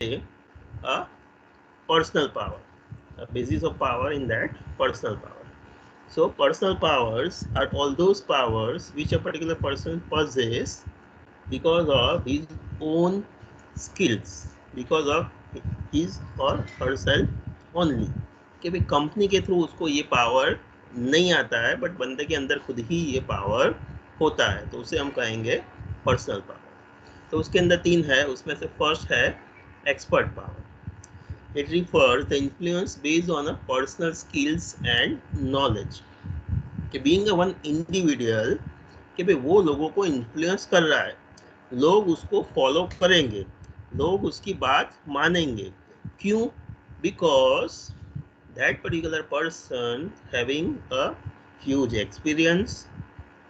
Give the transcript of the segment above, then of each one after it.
a personal power, a basis of power in that personal power. So personal powers are all those powers which a particular person possesses because of his own skills, because of his or herself only. कि भाई company के through उसको ये power नहीं आता है, but बंदे के अंदर खुद ही ये पावर होता है, तो उसे हम कहेंगे पर्सनल पावर। तो उसके अंदर तीन है, उसमें से फर्स्ट है expert power. It refers the influence based on a personal skills and knowledge. कि बीइंग अ वन इंडिविजुअल, कि भाई वो लोगों को इन्फ्लुएंस कर रहा है, लोग उसको फॉलो करेंगे, लोग उसकी बात मानेंगे। क्यों? Because that particular person having a huge experience,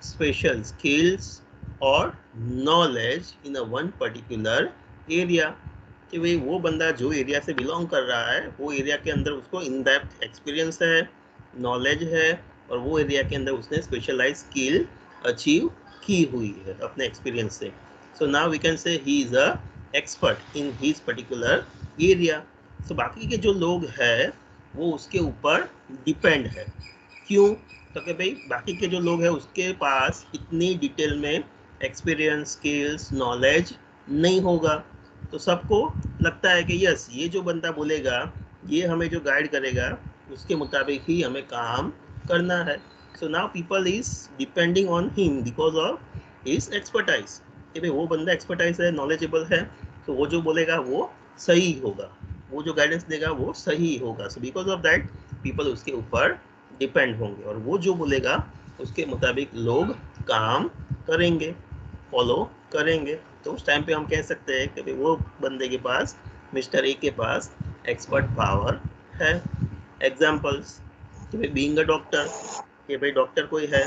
special skills और knowledge in a one particular area. कि भाई वो बंदा जो एरिया से बिलोंग कर रहा है, वो एरिया के अंदर उसको इन डेप्थ एक्सपीरियंस है, नॉलेज है, और वो एरिया के अंदर उसने स्पेशलाइज स्किल अचीव की हुई है अपने एक्सपीरियंस से। So now we can say he is a expert in his particular area. So बाकी के जो लोग हैं वो उसके ऊपर डिपेंड है। क्यों? तो कि भाई बाकी के जो लोग हैं उसके पास इतनी डिटेल में एक्सपीरियंस, स्किल्स, नॉलेज नहीं होगा। तो सबको लगता है कि यस, ये जो बंदा बोलेगा, ये हमें जो गाइड करेगा, उसके मुताबिक ही हमें काम करना है। So now people is depending on him because of his expertise. कि भाई वो बंदा एक्सपर्टाइज है, नॉलेजेबल है, तो वो जो बोलेगा वो सही होगा, वो जो गाइडेंस देगा वो सही होगा। So because of that people उसके ऊपर डिपेंड होंगे, और वो जो बोलेगा उसके मुताबिक लोग काम करेंगे, फॉलो करेंगे। तो उस टाइम पे हम कह सकते हैं कि वो बंदे के पास, मिस्टर ए के पास एक्सपर्ट पावर है। एग्जाम्पल्स कि भाई बीइंग अ डॉक्टर, कि भाई डॉक्टर कोई है,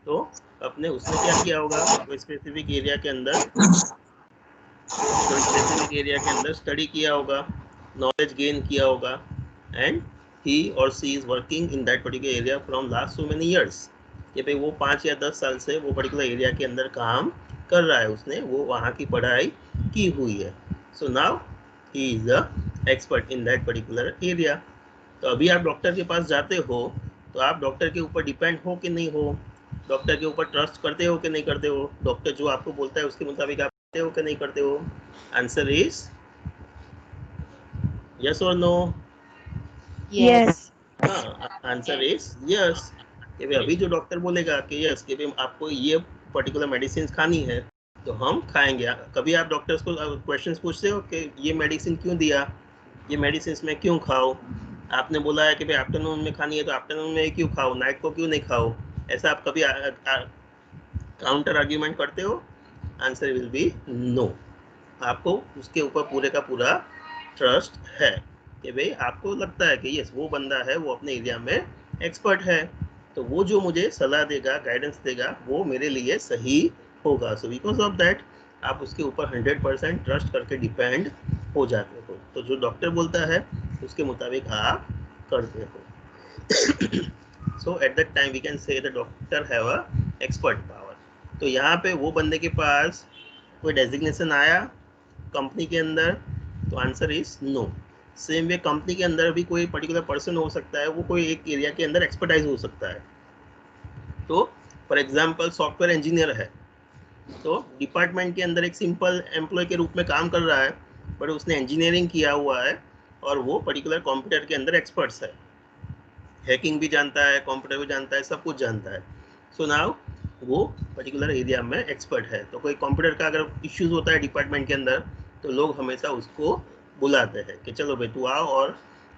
तो अपने उसने क्या किया होगा, कोई स्पेसिफिक एरिया के अंदर, कोई स्पेसिफिक एरिया के अंदर स्टडी किया होगा, नॉलेज गेन किया होगा, एंड ही और she is working in that particular area from last so many years. कि भाई वो 5 या 10 साल से वो पर्टिकुलर एरिया के अंदर काम कर रहा है, उसने वो वहाँ की पढ़ाई की हुई है। So now he is a expert in that particular area. तो अभी आप डॉक्टर के पास जाते हो, तो आप डॉक्टर के ऊपर डिपेंड हो कि नहीं हो, डॉक्टर के ऊपर ट्रस्ट करते हो कि नहीं करते हो, डॉक्टर जो आपको बोलता है उसके मुताबिक आप करते हो कि नहीं करते हो? आंसर इज यस और नो? Yes. हाँ, आंसर इज यस। कि भाई अभी जो डॉक्टर बोलेगा कि यस, कि भाई आपको ये पर्टिकुलर मेडिसिन खानी है, तो हम खाएंगे। कभी आप डॉक्टर्स को क्वेश्चंस पूछते हो कि ये मेडिसिन क्यों दिया, ये मेडिसिन में क्यों खाओ? आपने बोला है कि भाई आफ्टरनून में खानी है, तो आफ्टरनून में क्यों खाओ, नाइट को क्यों नहीं खाओ? ऐसा आप कभी काउंटर आर्ग्यूमेंट करते हो? Answer will be no. आपको उसके ऊपर पूरे का पूरा ट्रस्ट है कि भाई आपको लगता है कि यस, वो बंदा है, वो अपने एरिया में एक्सपर्ट है, तो वो जो मुझे सलाह देगा, गाइडेंस देगा, वो मेरे लिए सही होगा। सो बिकॉज ऑफ दैट आप उसके ऊपर 100% ट्रस्ट करके डिपेंड हो जाते हो। तो जो डॉक्टर बोलता है उसके मुताबिक आप करते हो। So at that time we can say the doctor have a expert power. तो यहाँ पे वो बंदे के पास कोई डेजिग्नेशन आया कंपनी के अंदर, तो answer is no. Same way company के अंदर भी कोई पर्टिकुलर पर्सन हो सकता है, वो कोई एक एरिया के अंदर एक्सपर्टाइज हो सकता है। तो फॉर एग्जांपल सॉफ्टवेयर इंजीनियर है, तो डिपार्टमेंट के अंदर एक सिंपल एम्प्लॉय के रूप में काम कर रहा है, बट उसने इंजीनियरिंग किया हुआ है और वो पर्टिकुलर कंप्यूटर के अंदर एक्सपर्ट्स है, हैकिंग भी जानता है, कंप्यूटर भी जानता है, सब कुछ जानता है। सो नाउ वो पर्टिकुलर एरिया में एक्सपर्ट है। तो कोई कंप्यूटर का अगर इश्यूज होता है डिपार्टमेंट के अंदर, तो लोग हमेशा उसको बुलाते हैं कि चलो भाई तू आओ और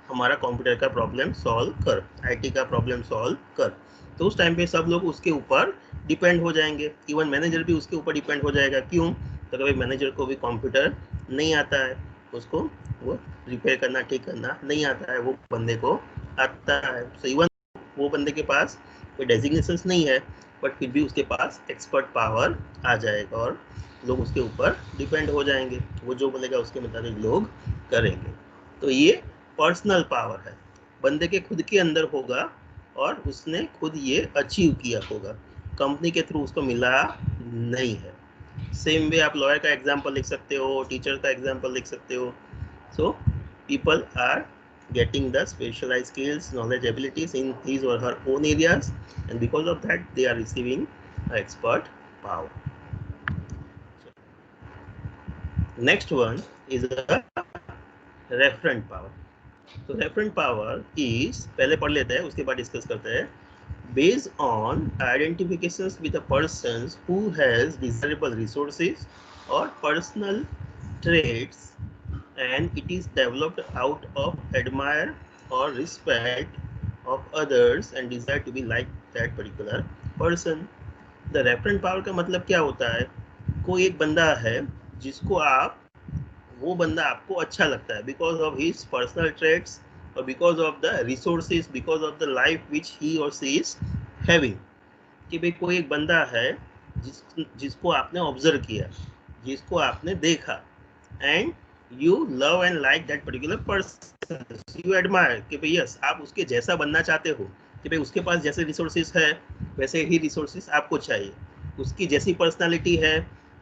हमारा कंप्यूटर का प्रॉब्लम सॉल्व कर, आईटी का प्रॉब्लम सॉल्व कर। तो उस टाइम पे सब लोग उसके ऊपर डिपेंड हो जाएंगे, इवन मैनेजर भी उसके ऊपर डिपेंड हो जाएगा। क्यों? तो भाई मैनेजर को भी कंप्यूटर नहीं आता है, उसको वो रिपेयर करना, ठीक करना नहीं आता है, वो बंदे को आता है। सो इवन वो बंदे के पास कोई डेजिग्नेशंस नहीं है, बट फिर भी उसके पास एक्सपर्ट पावर आ जाएगा और लोग उसके ऊपर डिपेंड हो जाएंगे, वो जो बोलेगा उसके मुताबिक लोग करेंगे। तो ये पर्सनल पावर है, बंदे के खुद के अंदर होगा और उसने खुद ये अचीव किया होगा, कंपनी के थ्रू उसको मिला नहीं है। सेम वे आप लॉयर का एग्जाम्पल लिख सकते हो, टीचर का एग्जाम्पल लिख सकते हो, So people are getting the specialized skills, knowledge, abilities in his or her own areas, and because of that they are receiving expert power. Next one is a referent power. तो referent power is, पहले पढ़ लेते हैं उसके बाद discuss करते हैं. Based on identifications with a person who has desirable resources or personal traits, and it is developed out of admire or respect of others and desire to be like that particular person. The referent power का मतलब क्या होता है? कोई एक बंदा है जिसको आप, वो बंदा आपको अच्छा लगता है because of his personal traits और because of the resources, because of the life which he और सी इज हैविंग. कि भाई कोई एक बंदा है जिसको आपने ऑब्जर्व किया, जिसको आपने देखा, and you love and like that particular person, you admire कि भाई यस आप उसके जैसा बनना चाहते हो, कि भाई उसके पास जैसे रिसोर्सेज है वैसे ही रिसोर्सेज आपको चाहिए, उसकी जैसी पर्सनालिटी है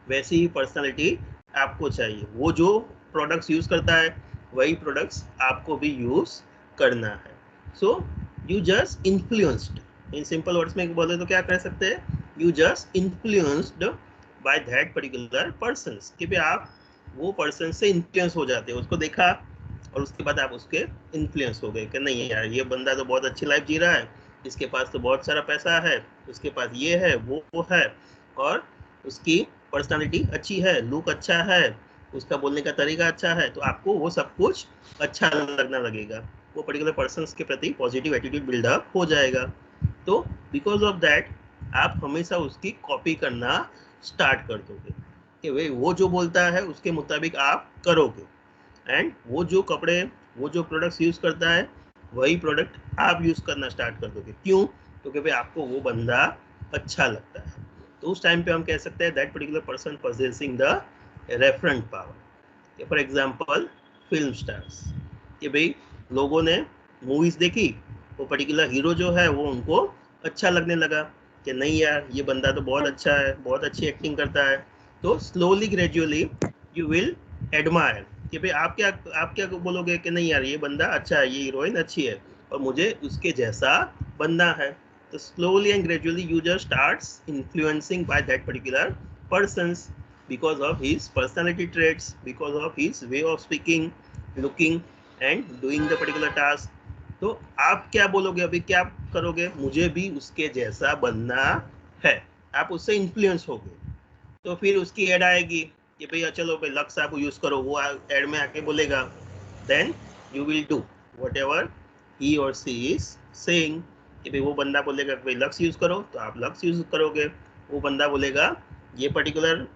वैसी ही पर्सनालिटी आपको चाहिए, वो जो प्रोडक्ट्स यूज करता है वही प्रोडक्ट्स आपको भी यूज करना है. So you just influenced, in simple words में बोले तो क्या कर सकते हैं, you just influenced by that particular person, कि भाई आप वो पर्सन से इन्फ्लुएंस हो जाते हो, उसको देखा और उसके बाद आप उसके इन्फ्लुएंस हो गए कि नहीं यार ये बंदा तो बहुत अच्छी लाइफ जी रहा है, इसके पास तो बहुत सारा पैसा है, उसके पास ये है वो है, और उसकी पर्सनालिटी अच्छी है, लुक अच्छा है, उसका बोलने का तरीका अच्छा है, तो आपको वो सब कुछ अच्छा लगना लगेगा, वो पर्टिकुलर पर्सन के प्रति पॉजिटिव एटीट्यूड बिल्डअप हो जाएगा. तो बिकॉज ऑफ दैट आप हमेशा उसकी कॉपी करना स्टार्ट कर दोगे कि भाई वो जो बोलता है उसके मुताबिक आप करोगे, एंड वो जो कपड़े, वो जो प्रोडक्ट्स यूज करता है वही प्रोडक्ट आप यूज करना स्टार्ट कर दोगे. क्यों? क्योंकि भाई आपको वो बंदा अच्छा लगता है. तो उस टाइम पे हम कह सकते हैं that particular person possessing the referent power. For example film stars, कि भाई लोगों ने मूवीज देखी, वो पर्टिकुलर हीरो जो है वो उनको अच्छा लगने लगा कि नहीं यार ये बंदा तो बहुत अच्छा है, बहुत अच्छी एक्टिंग करता है. तो slowly gradually you will admire कि भाई आप क्या बोलोगे कि नहीं यार ये बंदा अच्छा है, ये हीरोइन अच्छी है और मुझे उसके जैसा बनना है. So slowly and gradually you just starts influencing by that particular persons because of his personality traits, because of his way of speaking, looking and doing the particular task. तो आप क्या बोलोगे, अभी क्या करोगे, मुझे भी उसके जैसा बनना है, आप उससे इन्फ्लुएंस होगे. तो फिर उसकी एड आएगी कि भैया चलो भाई लक्स आप यूज करो, वो एड में आके बोलेगा, then you will do whatever he और सी इज सेइंग. कि भाई वो बंदा बोलेगा भाई लक्स यूज करो तो आप लक्स यूज करोगे, वो बंदा बोलेगा ये पर्टिकुलर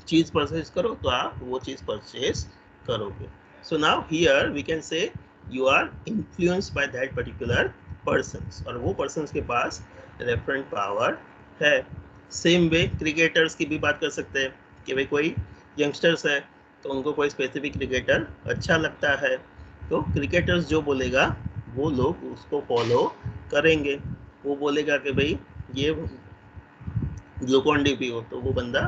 चीज परचेज करो तो आप वो चीज परचेज करोगे. So now here we can say you are influenced by that particular persons, और वो पर्सन्स के पास रेफरेंट पावर है. सेम वे क्रिकेटर्स की भी बात कर सकते हैं कि भाई कोई यंगस्टर्स है तो उनको कोई स्पेसिफिक क्रिकेटर अच्छा लगता है, तो क्रिकेटर्स जो बोलेगा वो लोग उसको फॉलो करेंगे. वो बोलेगा कि भाई ये ग्लूकॉन डी पियो तो वो बंदा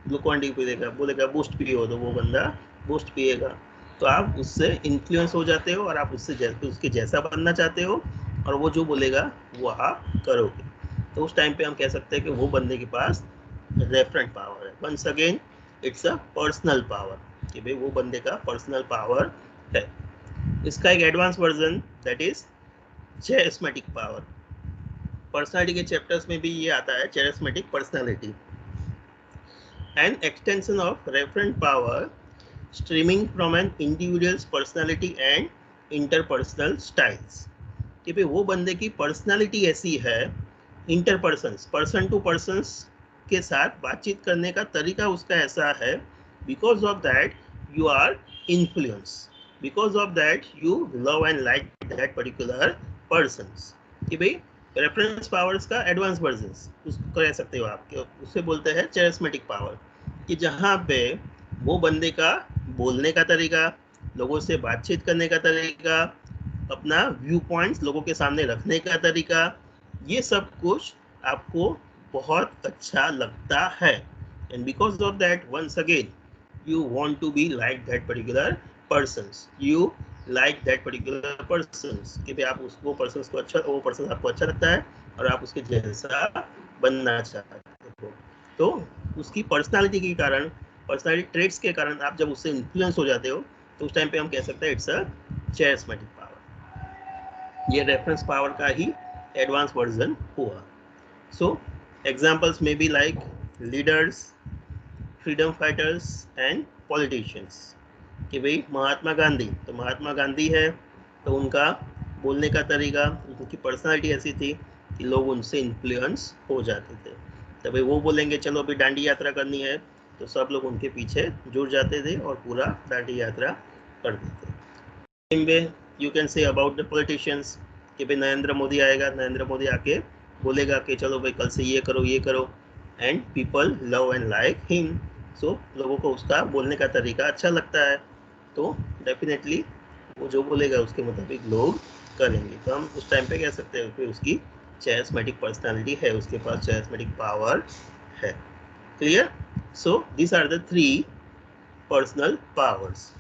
ग्लूकॉन डी पिएगा, बोलेगा बूस्ट पियो तो वो बंदा बूस्ट पिएगा. तो आप उससे इन्फ्लुएंस हो जाते हो और आप उसके जैसा बनना चाहते हो, और वो जो बोलेगा वो आप करोगे. तो उस टाइम पे हम कह सकते हैं कि वो बंदे के पास रेफरेंट पावर है. Once again it's a personal power, कि भाई वो बंदे का पर्सनल पावर है. इसका एक advance version that is charismatic power. Personality के चैप्टर्स में भी ये आता है, charismatic personality, an extension of referent power streaming from an individual's personality and interpersonal styles. कि भाई वो बंदे की पर्सनालिटी ऐसी है, इंटरपर्सन्स, पर्सन टू पर्सन्स के साथ बातचीत करने का तरीका उसका ऐसा है, because of that you are influence, because of that you love and like that particular persons. कि भाई रेफरेंस पावर्स का एडवांस वर्जन उसको कह सकते हो आप, उससे बोलते हैं चेरिस्मेटिक पावर, कि जहाँ पे वो बंदे का बोलने का तरीका, लोगों से बातचीत करने का तरीका, अपना व्यू पॉइंट्स लोगों के सामने रखने का तरीका, ये सब कुछ आपको बहुत अच्छा लगता है. And because of that once again you want to be like that particular persons. You like that particular persons कि भाई आप वो persons को अच्छा, वो persons आपको अच्छा लगता है और आप उसके जैसा बनना चाहते हो. तो उसकी पर्सनालिटी के कारण, पर्सनालिटी ट्रेट्स के कारण आप जब उससे इन्फ्लुएंस हो जाते हो तो उस टाइम पे हम कह सकते हैं इट्स अ charismatic पावर. ये रेफरेंस पावर का ही एडवांस वर्जन हुआ. सो एग्जाम्पल्स में be like leaders, freedom fighters and politicians. कि भाई महात्मा गांधी, तो महात्मा गांधी है तो उनका बोलने का तरीका, उनकी पर्सनालिटी ऐसी थी कि लोग उनसे इन्फ्लुएंस हो जाते थे. तो भाई वो बोलेंगे चलो अभी दांडी यात्रा करनी है तो सब लोग उनके पीछे जुड़ जाते थे और पूरा दांडी यात्रा करते थे. Same way you can say about the politicians कि भाई नरेंद्र मोदी आएगा, नरेंद्र मोदी आके बोलेगा कि चलो भाई कल से ये करो ये करो, and people love and like him. So लोगों को उसका बोलने का तरीका अच्छा लगता है तो डेफिनेटली वो जो बोलेगा उसके मुताबिक लोग करेंगे. तो हम उस टाइम पे कह सकते हैं कि उसकी charismatic पर्सनालिटी है, उसके पास charismatic पावर है. Clear? So this are the 3 personal powers.